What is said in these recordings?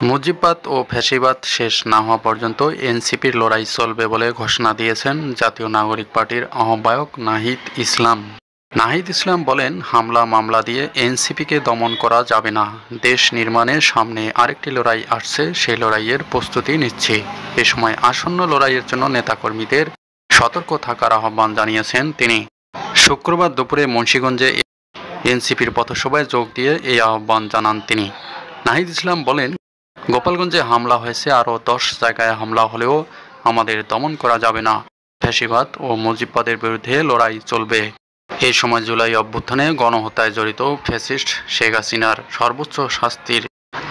মুজিববাদ ও ফ্যাসিবাদ শেষ না হওয়া পর্যন্ত এনসিপির লড়াই চলবে বলে ঘোষণা দিয়েছেন জাতীয় নাগরিক পার্টির আহ্বায়ক নাহিদ ইসলাম। নাহিদ ইসলাম বলেন, হামলা মামলা দিয়ে এনসিপিকে দমন করা যাবে না। দেশ নির্মাণের সামনে আরেকটি লড়াই আসছে, সেই লড়াইয়ের প্রস্তুতি নিচ্ছি। এ সময় আসন্ন লড়াইয়ের জন্য নেতাকর্মীদের সতর্ক থাকার আহ্বান জানিয়েছেন তিনি। শুক্রবার দুপুরে মুন্সিগঞ্জে এনসিপির পথসভায় যোগ দিয়ে এই আহ্বান জানান তিনি। নাহিদ ইসলাম বলেন, গোপালগঞ্জে হামলা হয়েছে, আরও 10 জায়গায় হামলা হলেও আমাদের দমন করা যাবে না। ফ্যাসিবাদ ও মুজিববাদের বিরুদ্ধে লড়াই চলবে। এই সময় জুলাই অভ্যুত্থানে গণহত্যায় জড়িত ফ্যাসিস্ট শেখ হাসিনার সর্বোচ্চ শাস্তির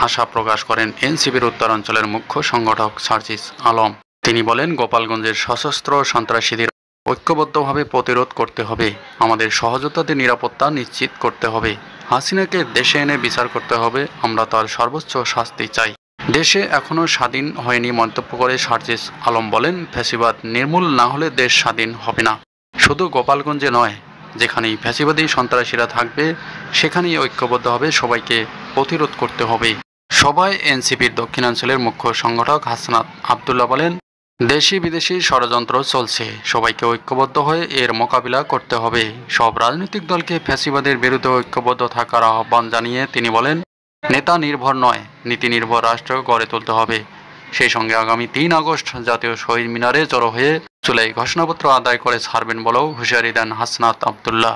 আশা প্রকাশ করেন এনসিপির উত্তরাঞ্চলের মুখ্য সংগঠক সার্জিস আলম। তিনি বলেন, গোপালগঞ্জের সশস্ত্র সন্ত্রাসীদের ঐক্যবদ্ধভাবে প্রতিরোধ করতে হবে। আমাদের সহযোদ্ধাদের নিরাপত্তা নিশ্চিত করতে হবে। হাসিনাকে দেশে এনে বিচার করতে হবে। আমরা তার সর্বোচ্চ শাস্তি চাই। দেশে এখনও স্বাধীন হয়নি মন্তব্য করে সার্জিস আলম বলেন, ফ্যাসিবাদ নির্মূল না হলে দেশ স্বাধীন হবে না। শুধু গোপালগঞ্জে নয়, যেখানেই ফ্যাসিবাদী সন্ত্রাসীরা থাকবে সেখানেই ঐক্যবদ্ধভাবে সবাইকে প্রতিরোধ করতে হবে। সভায় এনসিপির দক্ষিণাঞ্চলের মুখ্য সংগঠক হাসনাত আবদুল্লাহ বলেন, দেশি বিদেশি ষড়যন্ত্র চলছে, সবাইকে ঐক্যবদ্ধ হয়ে এর মোকাবিলা করতে হবে। সব রাজনৈতিক দলকে ফ্যাসিবাদের বিরুদ্ধে ঐক্যবদ্ধ থাকার আহ্বান জানিয়ে তিনি বলেন, নেতা নির্ভর নয়, নীতি নির্ভর রাষ্ট্র গড়ে তুলতে হবে। সেই সঙ্গে আগামী 3 আগস্ট জাতীয় শহীদ মিনারে জড়ো হয়ে জুলাই ঘোষণাপত্র আদায় করে ছাড়বেন বলেও হুঁশিয়ারি দেন হাসনাত আবদুল্লাহ।